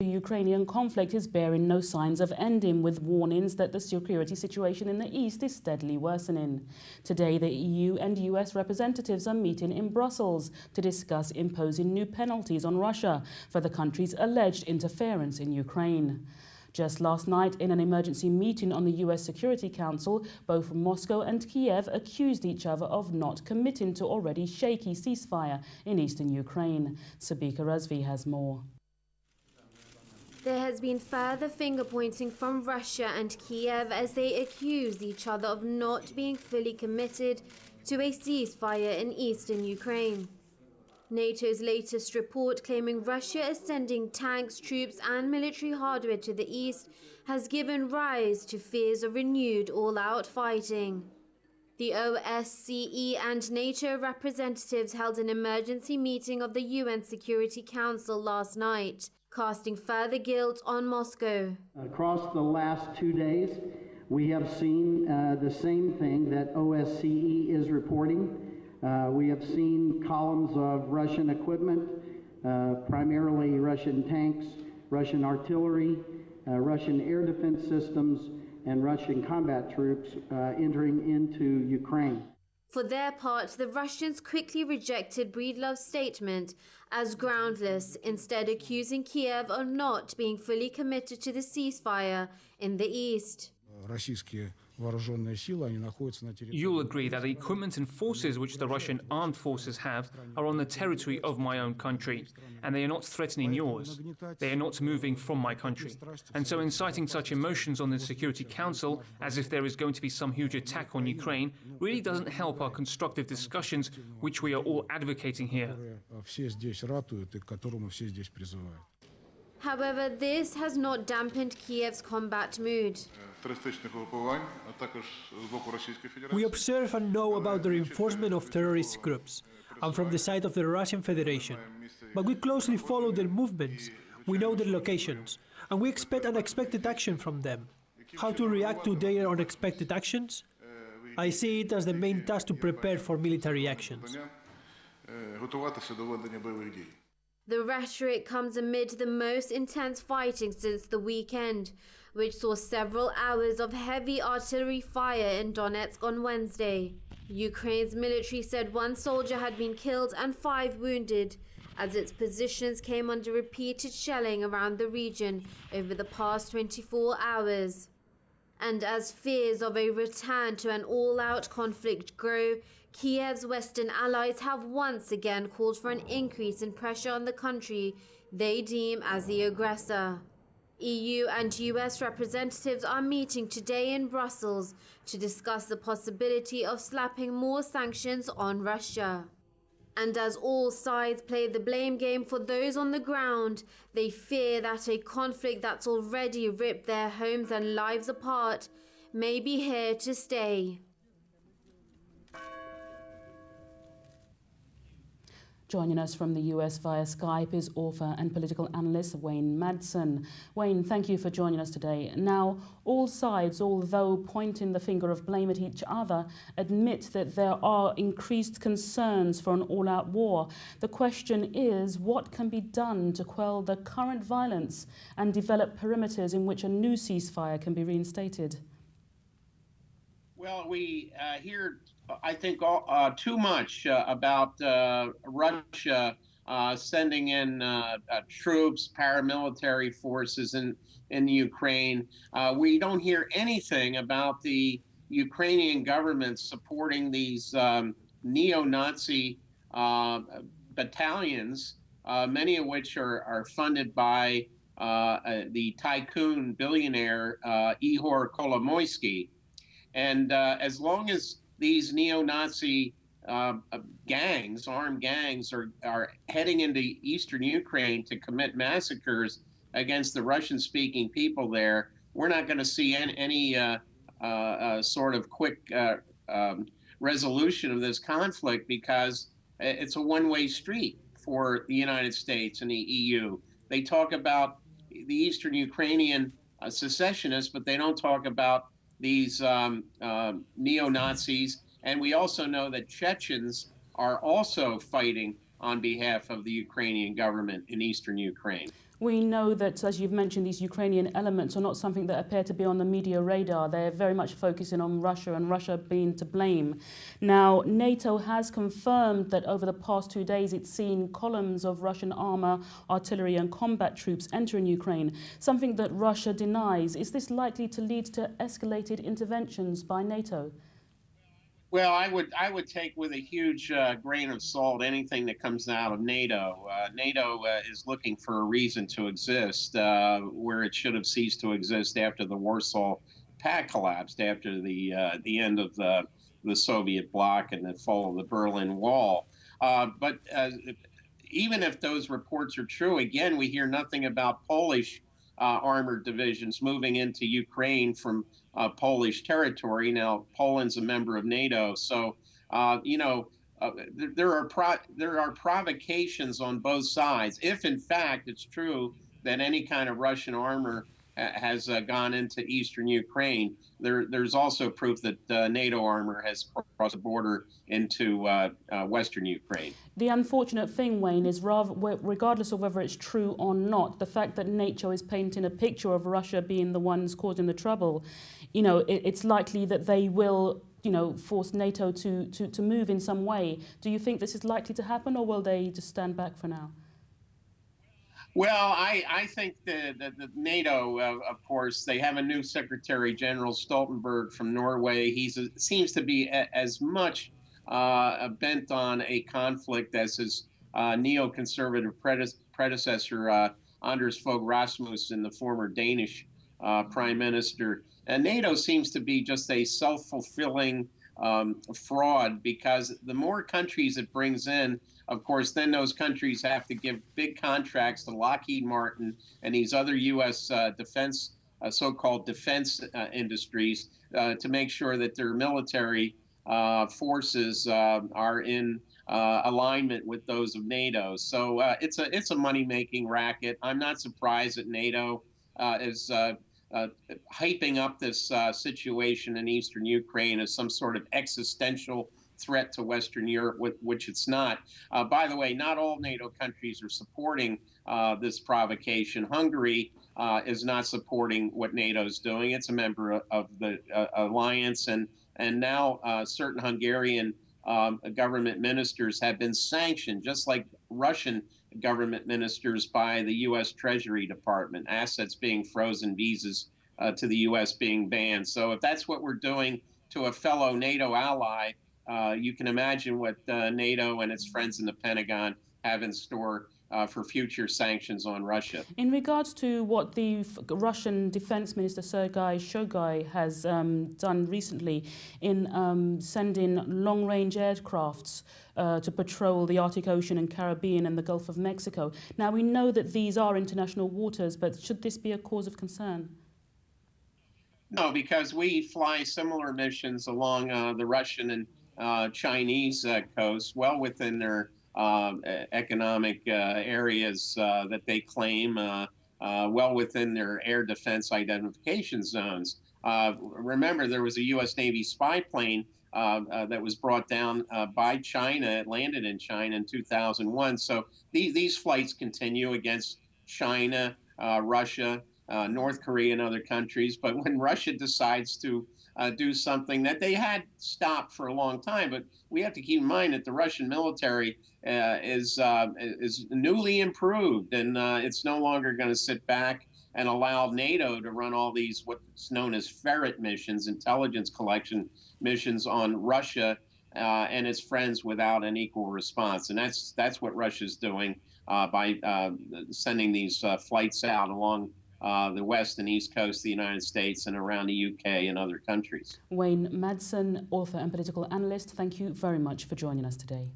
The Ukrainian conflict is bearing no signs of ending, with warnings that the security situation in the east is steadily worsening. Today, the EU and US representatives are meeting in Brussels to discuss imposing new penalties on Russia for the country's alleged interference in Ukraine. Just last night, in an emergency meeting on the US Security Council, both Moscow and Kiev accused each other of not committing to already shaky ceasefire in eastern Ukraine. Sabika Razvi has more. There has been further finger-pointing from Russia and Kiev as they accuse each other of not being fully committed to a ceasefire in eastern Ukraine. NATO's latest report claiming Russia is sending tanks, troops and military hardware to the east has given rise to fears of renewed all-out fighting. The OSCE and NATO representatives held an emergency meeting of the UN Security Council last night, casting further guilt on Moscow. Across the last 2 days, we have seen the same thing that OSCE is reporting. We have seen columns of Russian equipment, primarily Russian tanks, Russian artillery, Russian air defense systems, and Russian combat troops entering into Ukraine. For their part, the Russians quickly rejected Breedlove's statement as groundless, instead accusing Kiev of not being fully committed to the ceasefire in the east. You'll agree that the equipment and forces which the Russian armed forces have are on the territory of my own country, and they are not threatening yours. They are not moving from my country. And so inciting such emotions on the Security Council, as if there is going to be some huge attack on Ukraine, really doesn't help our constructive discussions, which we are all advocating here. However, this has not dampened Kiev's combat mood. We observe and know about the reinforcement of terrorist groups and from the side of the Russian Federation. But we closely follow their movements, we know their locations, and we expect unexpected action from them. How to react to their unexpected actions? I see it as the main task to prepare for military actions. The rhetoric comes amid the most intense fighting since the weekend, which saw several hours of heavy artillery fire in Donetsk on Wednesday. Ukraine's military said 1 soldier had been killed and 5 wounded, as its positions came under repeated shelling around the region over the past 24 hours. And as fears of a return to an all-out conflict grow, Kiev's Western allies have once again called for an increase in pressure on the country they deem as the aggressor. EU and US representatives are meeting today in Brussels to discuss the possibility of slapping more sanctions on Russia. And as all sides play the blame game for those on the ground, they fear that a conflict that's already ripped their homes and lives apart may be here to stay. Joining us from the US via Skype is author and political analyst WAYNE MADSEN. WAYNE, thank you for joining us today. Now, all sides, although pointing the finger of blame at each other, admit that there are increased concerns for an all-out war. The question is, what can be done to quell the current violence and develop perimeters in which a new ceasefire can be reinstated? Well, we hear, I think, too much about Russia sending in troops, paramilitary forces in Ukraine. We don't hear anything about the Ukrainian government supporting these neo-Nazi battalions, many of which are funded by the tycoon billionaire Ihor Kolomoisky. And as long as these neo-Nazi gangs, armed gangs, are heading into eastern Ukraine to commit massacres against the Russian-speaking people there, we're not going to see any sort of quick resolution of this conflict, because it's a one-way street for the United States and the EU. They talk about the eastern Ukrainian secessionists, but they don't talk about these neo-Nazis. And we also know that Chechens are also fighting on behalf of the Ukrainian government in eastern Ukraine. We know that, as you've mentioned, these Ukrainian elements are not something that appear to be on the media radar. They're very much focusing on Russia and Russia being to blame. Now, NATO has confirmed that over the past 2 days it's seen columns of Russian armour, artillery and combat troops entering Ukraine, something that Russia denies. Is this likely to lead to escalated interventions by NATO? Well, I would take with a huge grain of salt anything that comes out of NATO. NATO is looking for a reason to exist where it should have ceased to exist after the Warsaw Pact collapsed, after the end of the Soviet bloc and the fall of the Berlin Wall. But even if those reports are true, again, we hear nothing about Polish armored divisions moving into Ukraine from Polish territory. Now, Poland's a member of NATO, so there are provocations on both sides. If in fact it's true that any kind of Russian armor has gone into eastern Ukraine, there's also proof that NATO armor has crossed the border into western Ukraine. The unfortunate thing, Wayne, is regardless of whether it's true or not, the fact that NATO is painting a picture of Russia being the ones causing the trouble, it's likely that they will, force NATO to move in some way. Do you think this is likely to happen, or will they just stand back for now? Well, I think that NATO, of course, they have a new Secretary General, Stoltenberg from Norway. He seems to be as much bent on a conflict as his neoconservative predecessor, Anders Fogh Rasmussen, the former Danish prime minister. And NATO seems to be just a self-fulfilling fraud, because the more countries it brings in, of course, then those countries have to give big contracts to Lockheed Martin and these other U.S. defense, so-called defense industries, to make sure that their military forces are in alignment with those of NATO. So it's a money-making racket. I'm not surprised that NATO is hyping up this situation in eastern Ukraine as some sort of existential threat to Western Europe, which it's not. By the way, not all NATO countries are supporting this provocation. Hungary is not supporting what NATO is doing. It's a member of the alliance, and now certain Hungarian government ministers have been sanctioned, just like Russian government ministers, by the U.S. Treasury Department, assets being frozen, visas to the U.S. being banned. So if that's what we're doing to a fellow NATO ally, you can imagine what NATO and its friends in the Pentagon have in store for future sanctions on Russia. In regards to what the Russian Defense Minister Sergei Shoigu has done recently in sending long-range aircrafts to patrol the Arctic Ocean and Caribbean and the Gulf of Mexico. Now, we know that these are international waters, but should this be a cause of concern? No, because we fly similar missions along the Russian and Chinese coast, well within their economic areas that they claim, well within their air defense identification zones. Remember, there was a U.S. Navy spy plane that was brought down by China. It landed in China in 2001. So these flights continue against China, Russia, North Korea, and other countries. But when Russia decides to do something that they had stopped for a long time, but we have to keep in mind that the Russian military is newly improved, and it's no longer going to sit back and allow NATO to run all these what's known as ferret missions, intelligence collection missions on Russia and its friends without an equal response. And that's what Russia's doing by sending these flights out along the west and east coast of the United States and around the UK and other countries. WAYNE Madsen, author and political analyst, thank you very much for joining us today.